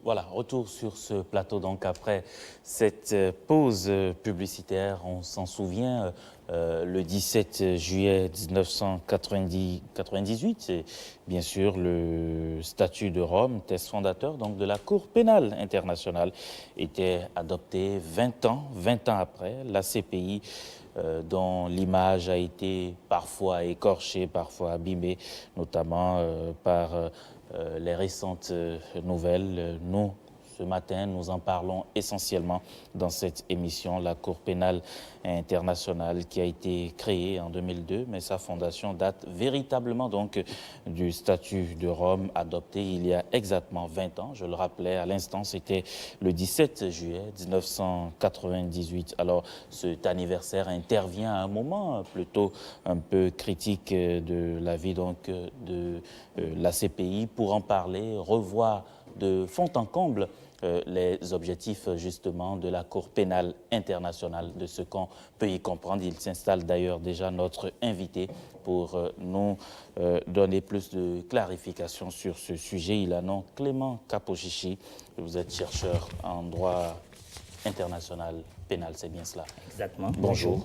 Voilà, retour sur ce plateau. Donc après cette pause publicitaire, on s'en souvient, le 17 juillet 1998, c'est bien sûr le statut de Rome, texte fondateur donc de la Cour pénale internationale, était adopté 20 ans après. La CPI, dont l'image a été parfois écorchée, parfois abîmée, notamment par les récentes nouvelles. Nous, ce matin, nous en parlons essentiellement dans cette émission, la Cour pénale internationale qui a été créée en 2002, mais sa fondation date véritablement donc du statut de Rome adopté il y a exactement 20 ans. Je le rappelais à l'instant, c'était le 17 juillet 1998. Alors cet anniversaire intervient à un moment plutôt un peu critique de la vie donc de la CPI. Pour en parler, revoir de fond en comble les objectifs justement de la Cour pénale internationale, de ce qu'on peut y comprendre. Il s'installe d'ailleurs déjà notre invité pour nous donner plus de clarifications sur ce sujet. Il a nom Clément Kapochichi. Vous êtes chercheur en droit international pénal, c'est bien cela? Exactement. Bonjour.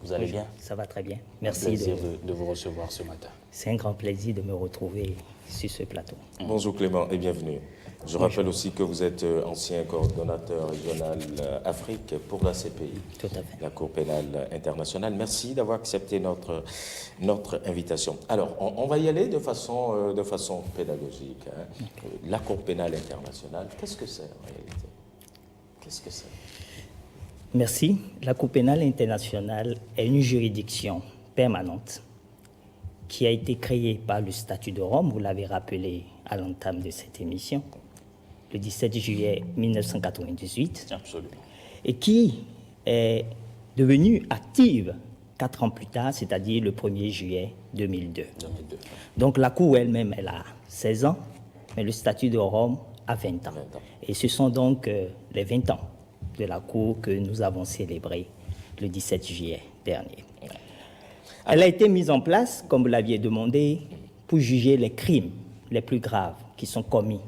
Vous allez bien? Ça va très bien. Merci. Un plaisir de vous recevoir ce matin. C'est un grand plaisir de me retrouver sur ce plateau. Bonjour Clément et bienvenue. Je rappelle aussi que vous êtes ancien coordonnateur régional Afrique pour la CPI, Tout à fait. la Cour pénale internationale. Merci d'avoir accepté notre invitation. Alors, on va y aller de façon pédagogique. Hein. La Cour pénale internationale, qu'est-ce que c'est en réalité? Qu'est-ce que c'est? Merci. La Cour pénale internationale est une juridiction permanente qui a été créée par le statut de Rome, vous l'avez rappelé à l'entame de cette émission, le 17 juillet 1998, Absolument. et qui est devenue active 4 ans plus tard, c'est-à-dire le 1er juillet 2002. Donc la Cour elle-même, elle a 16 ans, mais le statut de Rome a 20 ans. Et ce sont donc les 20 ans de la Cour que nous avons célébrés le 17 juillet dernier. Elle a été mise en place, comme vous l'aviez demandé, pour juger les crimes les plus graves qui sont commis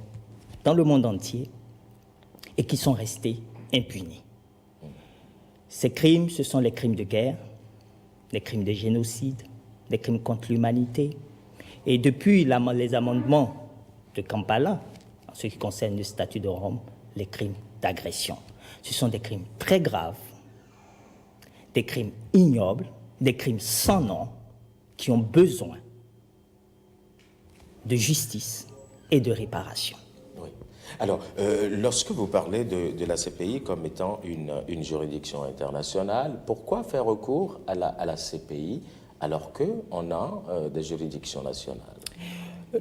dans le monde entier et qui sont restés impunis. Ces crimes, ce sont les crimes de guerre, les crimes de génocide, les crimes contre l'humanité. Et depuis les amendements de Kampala, en ce qui concerne le statut de Rome, les crimes d'agression. Ce sont des crimes très graves, des crimes ignobles, des crimes sans nom, qui ont besoin de justice et de réparation. Oui. Alors, lorsque vous parlez de la CPI comme étant une juridiction internationale, pourquoi faire recours à la CPI alors qu'on a des juridictions nationales?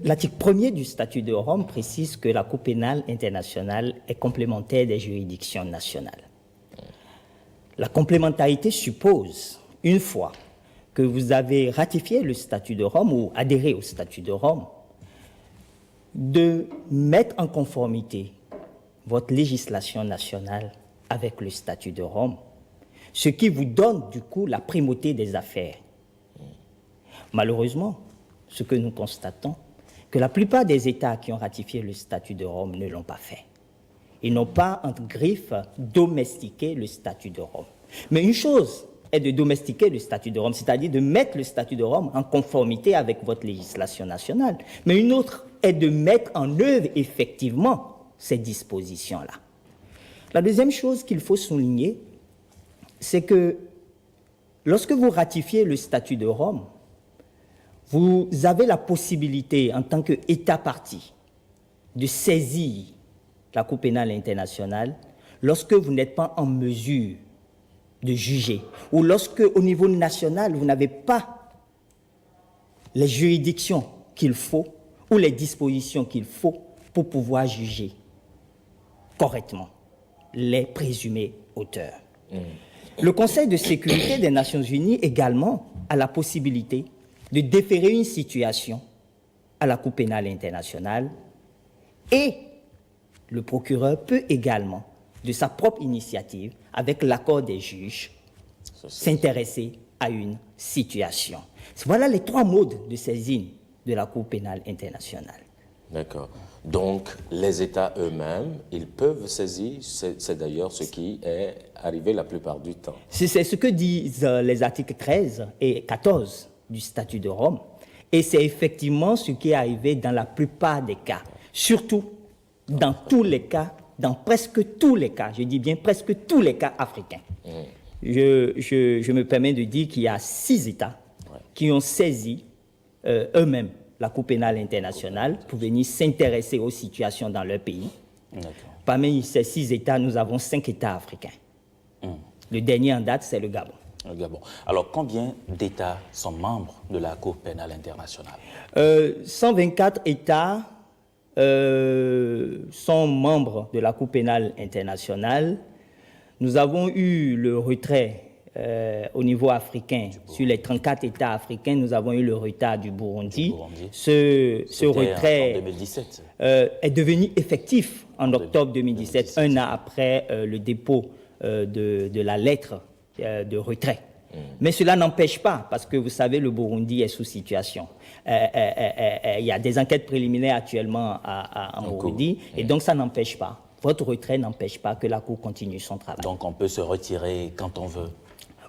L'article 1er du statut de Rome précise que la Cour pénale internationale est complémentaire des juridictions nationales. La complémentarité suppose, une fois que vous avez ratifié le statut de Rome ou adhéré au statut de Rome, de mettre en conformité votre législation nationale avec le statut de Rome, ce qui vous donne du coup la primauté des affaires. Malheureusement, ce que nous constatons, que la plupart des États qui ont ratifié le statut de Rome ne l'ont pas fait. Ils n'ont pas, entre griffes, domestiqué le statut de Rome. Mais une chose est de domestiquer le statut de Rome, c'est-à-dire de mettre le statut de Rome en conformité avec votre législation nationale. Mais une autre est de mettre en œuvre effectivement ces dispositions-là. La deuxième chose qu'il faut souligner, c'est que lorsque vous ratifiez le statut de Rome, vous avez la possibilité, en tant qu'État partie, de saisir la Cour pénale internationale lorsque vous n'êtes pas en mesure de juger, ou lorsque, au niveau national, vous n'avez pas les juridictions qu'il faut ou les dispositions qu'il faut pour pouvoir juger correctement les présumés auteurs. Le Conseil de sécurité des Nations Unies également a la possibilité de déférer une situation à la Cour pénale internationale et le procureur peut également, de sa propre initiative, avec l'accord des juges, s'intéresser à une situation. Voilà les 3 modes de saisine de la Cour pénale internationale. D'accord. Donc, les États eux-mêmes, ils peuvent saisir, c'est d'ailleurs ce qui est arrivé la plupart du temps. C'est ce que disent les articles 13 et 14 du statut de Rome. Et c'est effectivement ce qui est arrivé dans la plupart des cas. Surtout dans tous les cas, dans presque tous les cas, je dis bien presque tous les cas africains. Je me permets de dire qu'il y a 6 États qui ont saisi eux-mêmes la Cour pénale internationale pour venir s'intéresser aux situations dans leur pays. Parmi ces 6 États, nous avons 5 États africains. Le dernier en date, c'est le Gabon. Le Gabon. Alors, combien d'États sont membres de la Cour pénale internationale? 124 États sont membres de la Cour pénale internationale. Nous avons eu le retrait au niveau africain. Sur les 34 États africains, nous avons eu le retrait du Burundi. Ce retrait en 2017. Est devenu effectif en octobre 2017, un an après le dépôt de la lettre de retrait. Mais cela n'empêche pas, parce que vous savez, le Burundi est sous situation. Il y a des enquêtes préliminaires actuellement en Burundi, et donc ça n'empêche pas. Votre retrait n'empêche pas que la Cour continue son travail. Donc on peut se retirer quand on veut?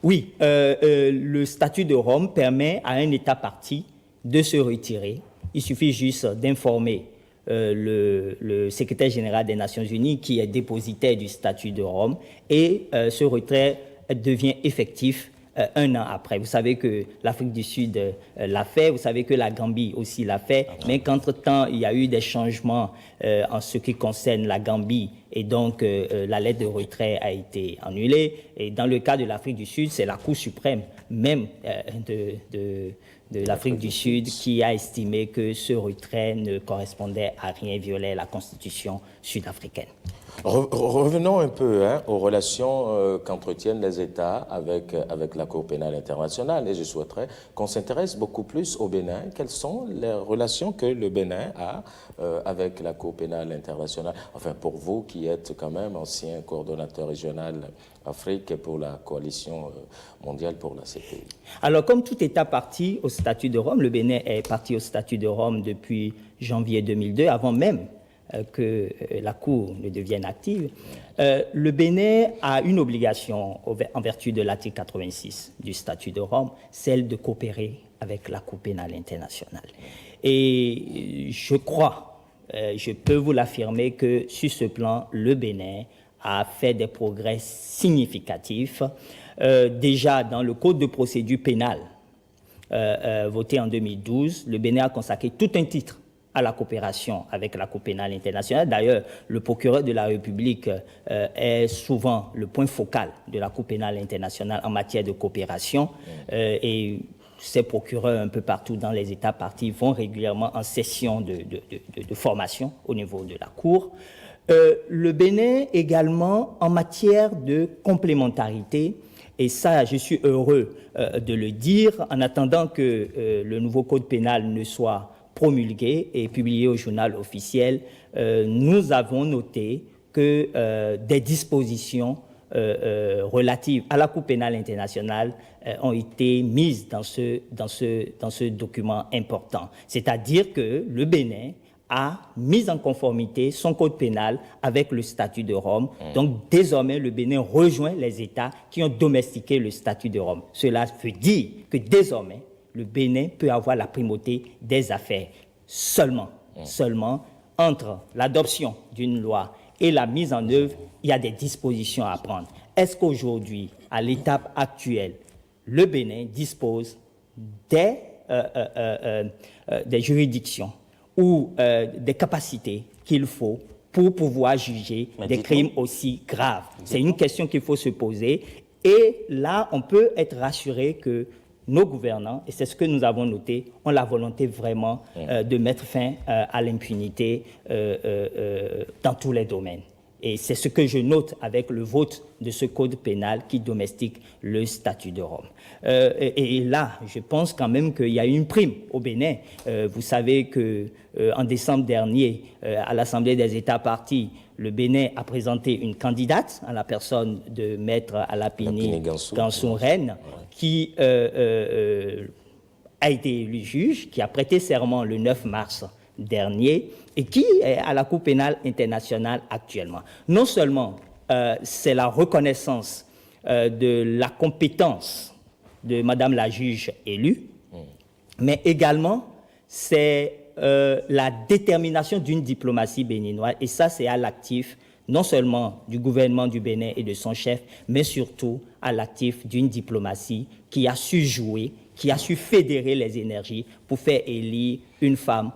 Oui, le statut de Rome permet à un État partie de se retirer. Il suffit juste d'informer le secrétaire général des Nations Unies, qui est dépositaire du statut de Rome, et ce retrait devient effectif un an après. Vous savez que l'Afrique du Sud l'a fait, vous savez que la Gambie aussi l'a fait, mais qu'entre-temps, il y a eu des changements en ce qui concerne la Gambie, et donc la lettre de retrait a été annulée. Et dans le cas de l'Afrique du Sud, c'est la Cour suprême même de l'Afrique du Sud qui a estimé que ce retrait ne correspondait à rien, violait la Constitution sud-africaine. Revenons un peu aux relations qu'entretiennent les États avec la Cour pénale internationale. Et je souhaiterais qu'on s'intéresse beaucoup plus au Bénin. Quelles sont les relations que le Bénin a avec la Cour pénale internationale? Enfin, pour vous qui êtes quand même ancien coordonnateur régional Afrique pour la coalition mondiale pour la CPI. Alors, comme tout État parti au statut de Rome, le Bénin est parti au statut de Rome depuis janvier 2002, avant même que la Cour ne devienne active. Le Bénin a une obligation en vertu de l'article 86 du statut de Rome, celle de coopérer avec la Cour pénale internationale. Et je crois, je peux vous l'affirmer, que sur ce plan, le Bénin a fait des progrès significatifs. Déjà, dans le Code de procédure pénale voté en 2012, le Bénin a consacré tout un titre à la coopération avec la Cour pénale internationale. D'ailleurs, le procureur de la République est souvent le point focal de la Cour pénale internationale en matière de coopération. Et ces procureurs un peu partout dans les États partis vont régulièrement en session de formation au niveau de la Cour. Le Bénin également en matière de complémentarité, et ça je suis heureux de le dire, en attendant que le nouveau code pénal ne soit promulgué et publié au journal officiel, nous avons noté que des dispositions relatives à la Cour pénale internationale ont été mises dans ce document important. C'est-à-dire que le Bénin a mis en conformité son code pénal avec le statut de Rome. Donc désormais, le Bénin rejoint les États qui ont domestiqué le statut de Rome. Cela veut dire que désormais, le Bénin peut avoir la primauté des affaires. Seulement, entre l'adoption d'une loi et la mise en œuvre, il y a des dispositions à prendre. Est-ce qu'aujourd'hui, à l'étape actuelle, le Bénin dispose des juridictions ou des capacités qu'il faut pour pouvoir juger des crimes aussi graves? C'est une question qu'il faut se poser. Et là, on peut être rassuré que nos gouvernants, et c'est ce que nous avons noté, ont la volonté vraiment de mettre fin à l'impunité dans tous les domaines. Et c'est ce que je note avec le vote de ce code pénal qui domestique le statut de Rome. Et là, je pense quand même qu'il y a une prime au Bénin. Vous savez qu'en décembre dernier, à l'Assemblée des États partis, le Bénin a présenté une candidate en la personne de Maître Alapini Gansou-Rennes, qui a été élu juge, qui a prêté serment le 9 mars dernier et qui est à la Cour pénale internationale actuellement. Non seulement c'est la reconnaissance de la compétence de Madame la juge élue, mais également c'est la détermination d'une diplomatie béninoise, et ça c'est à l'actif non seulement du gouvernement du Bénin et de son chef, mais surtout à l'actif d'une diplomatie qui a su jouer, qui a su fédérer les énergies pour faire élire une femme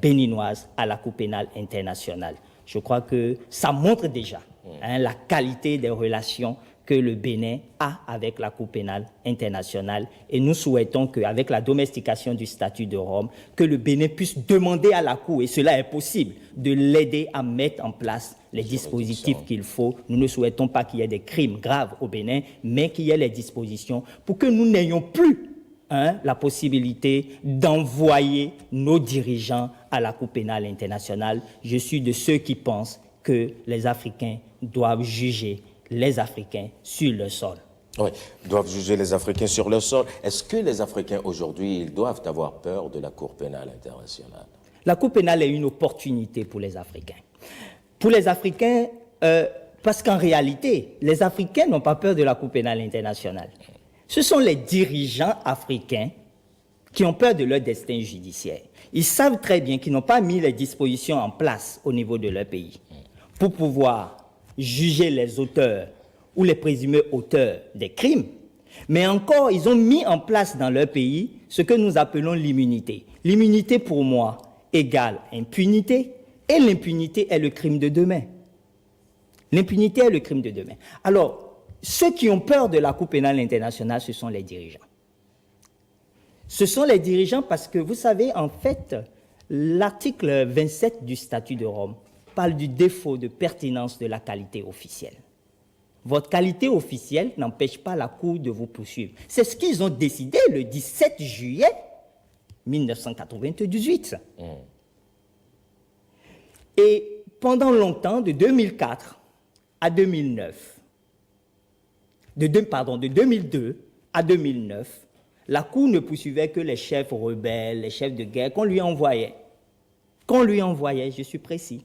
béninoise à la Cour pénale internationale. Je crois que ça montre déjà la qualité des relations que le Bénin a avec la Cour pénale internationale, et nous souhaitons qu'avec la domestication du statut de Rome, que le Bénin puisse demander à la Cour, et cela est possible, de l'aider à mettre en place les dispositifs qu'il faut. Nous ne souhaitons pas qu'il y ait des crimes graves au Bénin, mais qu'il y ait les dispositions pour que nous n'ayons plus la possibilité d'envoyer nos dirigeants à la Cour pénale internationale. Je suis de ceux qui pensent que les Africains doivent juger les Africains sur le sol. Oui, doivent juger les Africains sur le sol. Est-ce que les Africains aujourd'hui, ils doivent avoir peur de la Cour pénale internationale? La Cour pénale est une opportunité pour les Africains. Pour les Africains, parce qu'en réalité, les Africains n'ont pas peur de la Cour pénale internationale. Ce sont les dirigeants africains qui ont peur de leur destin judiciaire. Ils savent très bien qu'ils n'ont pas mis les dispositions en place au niveau de leur pays pour pouvoir juger les auteurs ou les présumés auteurs des crimes, mais encore, ils ont mis en place dans leur pays ce que nous appelons l'immunité. L'immunité, pour moi, égale impunité, et l'impunité est le crime de demain. L'impunité est le crime de demain. Alors, ceux qui ont peur de la Cour pénale internationale, ce sont les dirigeants. Ce sont les dirigeants parce que, vous savez, en fait, l'article 27 du statut de Rome parle du défaut de pertinence de la qualité officielle. Votre qualité officielle n'empêche pas la Cour de vous poursuivre. C'est ce qu'ils ont décidé le 17 juillet 1998. Et pendant longtemps, de 2004 à 2009, de 2002 à 2009, la Cour ne poursuivait que les chefs rebelles, les chefs de guerre qu'on lui envoyait. Qu'on lui envoyait, je suis précis.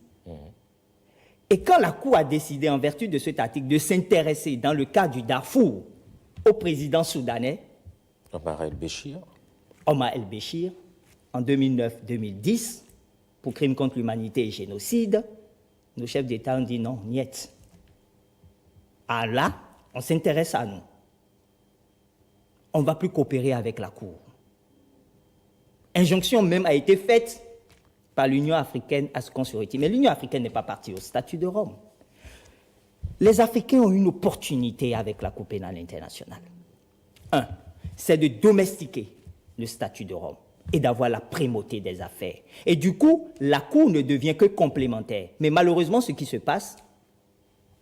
Et quand la Cour a décidé, en vertu de cet article, de s'intéresser, dans le cas du Darfour, au président soudanais, Omar el-Béchir, en 2009-2010, pour crimes contre l'humanité et génocide, nos chefs d'État ont dit non, niet. Ah là, on s'intéresse à nous. On ne va plus coopérer avec la Cour. Injonction même a été faite par l'Union africaine à ce qu'on se retire. Mais l'Union africaine n'est pas partie au statut de Rome. Les Africains ont une opportunité avec la Cour pénale internationale. Un, c'est de domestiquer le statut de Rome et d'avoir la primauté des affaires. Et du coup, la Cour ne devient que complémentaire. Mais malheureusement, ce qui se passe,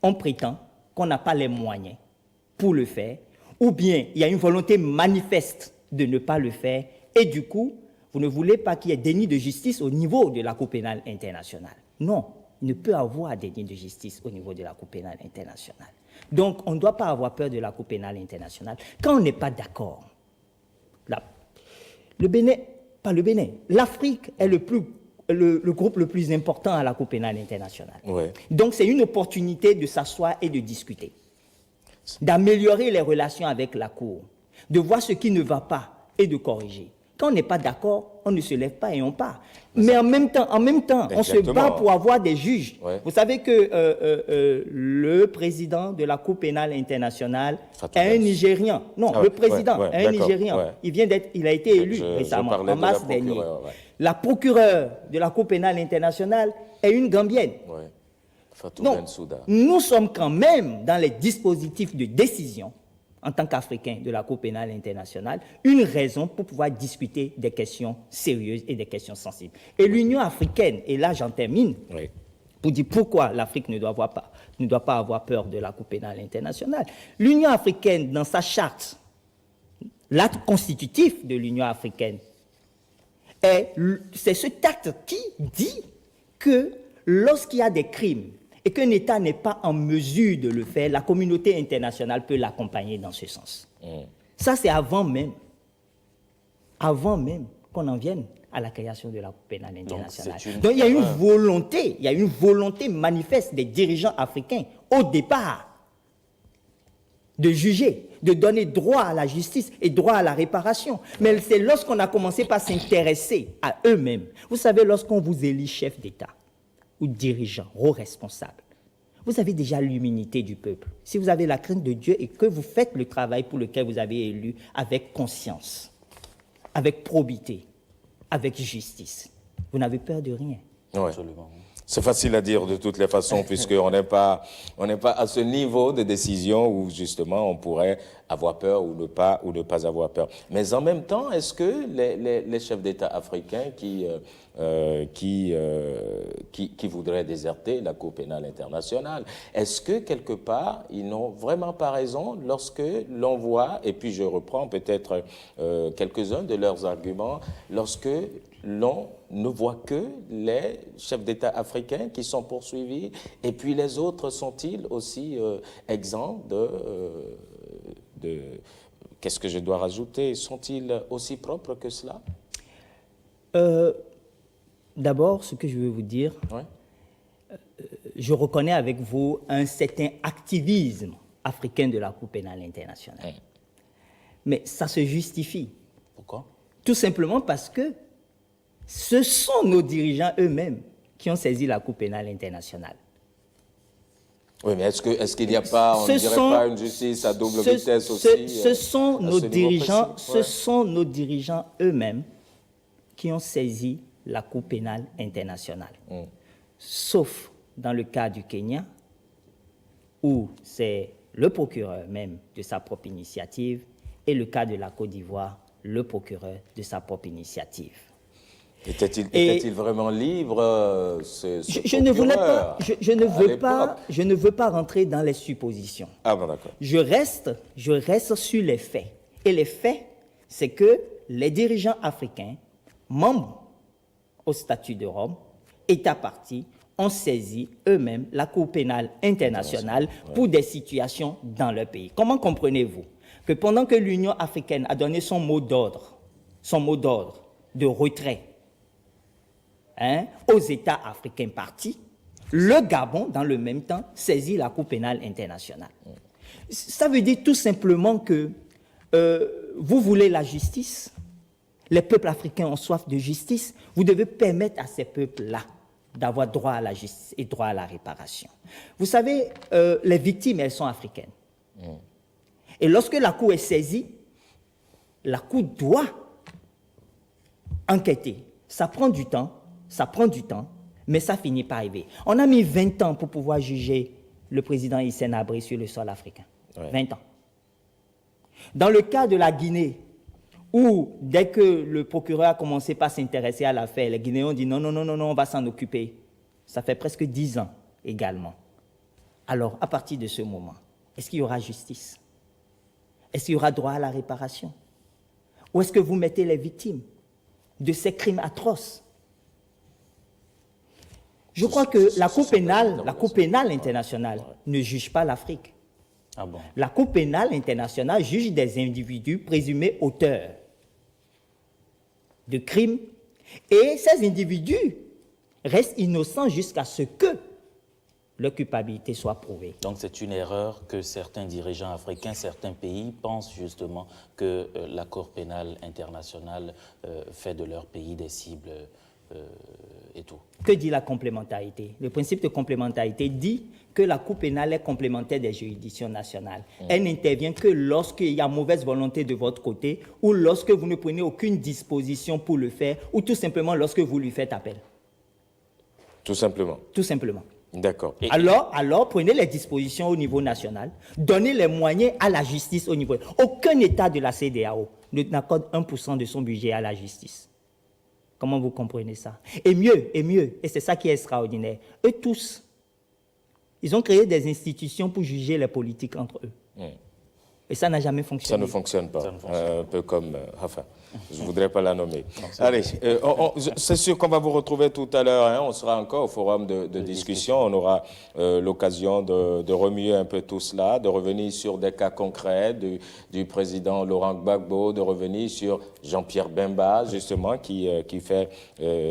on prétend qu'on n'a pas les moyens pour le faire, ou bien il y a une volonté manifeste de ne pas le faire, et du coup, vous ne voulez pas qu'il y ait déni de justice au niveau de la Cour pénale internationale. Non, il ne peut avoir déni de justice au niveau de la Cour pénale internationale. Donc, on ne doit pas avoir peur de la Cour pénale internationale. Quand on n'est pas d'accord, le Bénin, pas le Bénin, l'Afrique est le groupe le plus important à la Cour pénale internationale. Ouais. Donc, c'est une opportunité de s'asseoir et de discuter, d'améliorer les relations avec la Cour, de voir ce qui ne va pas et de corriger. Quand on n'est pas d'accord, on ne se lève pas et on part. Mais en même temps, on se bat pour avoir des juges. Ouais. Vous savez que le président de la Cour pénale internationale est un Nigérian. Non, le président est un Nigérian. Ouais. Il a été élu récemment, en mars dernier. La procureure de la Cour pénale internationale est une Gambienne. Donc, nous sommes quand même dans les dispositifs de décision en tant qu'Africains de la Cour pénale internationale, une raison pour pouvoir discuter des questions sérieuses et des questions sensibles. Et l'Union africaine, et là j'en termine, pour dire pourquoi l'Afrique ne doit pas avoir peur de la Cour pénale internationale. L'Union africaine, dans sa charte, l'acte constitutif de l'Union africaine, c'est ce acte qui dit que lorsqu'il y a des crimes, et qu'un État n'est pas en mesure de le faire, la communauté internationale peut l'accompagner dans ce sens. Ça, c'est avant même qu'on en vienne à la création de la Cour pénale internationale. c'est une Donc il y a erreur. une volonté manifeste des dirigeants africains au départ de juger, de donner droit à la justice et droit à la réparation. Mais c'est lorsqu'on a commencé par s'intéresser à eux-mêmes. Vous savez, lorsqu'on vous élit chef d'État ou dirigeant, haut responsable, vous avez déjà l'immunité du peuple. Si vous avez la crainte de Dieu et que vous faites le travail pour lequel vous avez élu avec conscience, avec probité, avec justice, vous n'avez peur de rien. Ouais. Absolument. C'est facile à dire de toutes les façons, puisqu'on n'est pas à ce niveau de décision où justement on pourrait avoir peur ou ne pas avoir peur. Mais en même temps, est-ce que les chefs d'État africains qui voudraient déserter la Cour pénale internationale, est-ce que quelque part ils n'ont vraiment pas raison lorsque l'on voit, et puis je reprends peut-être quelques-uns de leurs arguments, lorsque l'on ne voit que les chefs d'État africains qui sont poursuivis, et puis les autres sont-ils aussi exempts de qu'est-ce que je dois rajouter? Sont-ils aussi propres que cela? D'abord, ce que je veux vous dire, Ouais. je reconnais avec vous un certain activisme africain de la Cour pénale internationale. Ouais. Mais ça se justifie. Pourquoi? Tout simplement parce que ce sont nos dirigeants eux-mêmes qui ont saisi la Cour pénale internationale. Oui, mais est-ce qu'il n'y a pas, on ne dirait pas une justice à double vitesse aussi? Ce sont nos dirigeants, précis? Ouais. ce sont nos dirigeants eux-mêmes qui ont saisi la Cour pénale internationale. Sauf dans le cas du Kenya, où c'est le procureur même de sa propre initiative, et le cas de la Côte d'Ivoire, le procureur de sa propre initiative. Était-il vraiment libre, Je ne veux pas rentrer dans les suppositions. Ah bon, d'accord. Je reste sur les faits. Et les faits, c'est que les dirigeants africains, membres au statut de Rome, États partis, ont saisi eux-mêmes la Cour pénale internationale pour des situations dans leur pays. Comment comprenez-vous que pendant que l'Union africaine a donné son mot d'ordre de retrait aux États africains partis, le Gabon, dans le même temps, saisit la Cour pénale internationale. Ça veut dire tout simplement que vous voulez la justice, les peuples africains ont soif de justice, vous devez permettre à ces peuples-là d'avoir droit à la justice et droit à la réparation. Vous savez, les victimes, elles sont africaines. Et lorsque la Cour est saisie, la Cour doit enquêter. Ça prend du temps, mais ça finit par arriver. On a mis 20 ans pour pouvoir juger le président Hissène Habré sur le sol africain. Ouais. 20 ans. Dans le cas de la Guinée, où dès que le procureur a commencé par s'intéresser à l'affaire, les Guinéens ont dit non, on va s'en occuper. Ça fait presque 10 ans également. Alors, à partir de ce moment, est-ce qu'il y aura justice? Est-ce qu'il y aura droit à la réparation? Ou est-ce que vous mettez les victimes de ces crimes atroces? Je crois que la Cour pénale internationale ne juge pas l'Afrique. Ah bon? La Cour pénale internationale juge des individus présumés auteurs de crimes et ces individus restent innocents jusqu'à ce que leur culpabilité soit prouvée. Donc c'est une erreur que certains dirigeants africains, certains pays pensent justement que la Cour pénale internationale fait de leur pays des cibles et tout. Que dit la complémentarité? Le principe de complémentarité dit que la Cour pénale est complémentaire des juridictions nationales. Elle n'intervient que lorsqu'il y a mauvaise volonté de votre côté ou lorsque vous ne prenez aucune disposition pour le faire ou tout simplement lorsque vous lui faites appel. Tout simplement. Tout simplement. D'accord. Alors, prenez les dispositions au niveau national, donnez les moyens à la justice au niveau. Aucun État de la CEDEAO n'accorde 1% de son budget à la justice. Comment vous comprenez ça? Et mieux, et c'est ça qui est extraordinaire, eux tous, ils ont créé des institutions pour juger les politiques entre eux. Et ça n'a jamais Ça fonctionné. ne fonctionne pas. Ça ne fonctionne Un peu comme enfin, je ne voudrais pas la nommer. Allez, c'est sûr qu'on va vous retrouver tout à l'heure. Hein, on sera encore au forum de discussion. On aura l'occasion de remuer un peu tout cela, de revenir sur des cas concrets du président Laurent Gbagbo, de revenir sur Jean-Pierre Bemba, justement, qui fait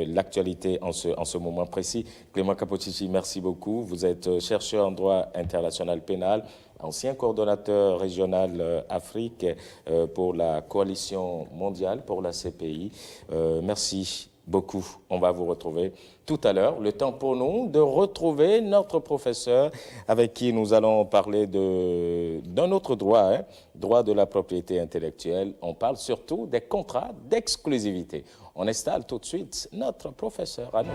l'actualité en ce moment précis. Clément Capocicci, merci beaucoup. Vous êtes chercheur en droit international pénal, ancien coordonnateur régional Afrique pour la coalition mondiale pour la CPI. Merci beaucoup. On va vous retrouver tout à l'heure. Le temps pour nous de retrouver notre professeur avec qui nous allons parler d'un autre droit, hein, droit de la propriété intellectuelle. On parle surtout des contrats d'exclusivité. On installe tout de suite notre professeur à nous.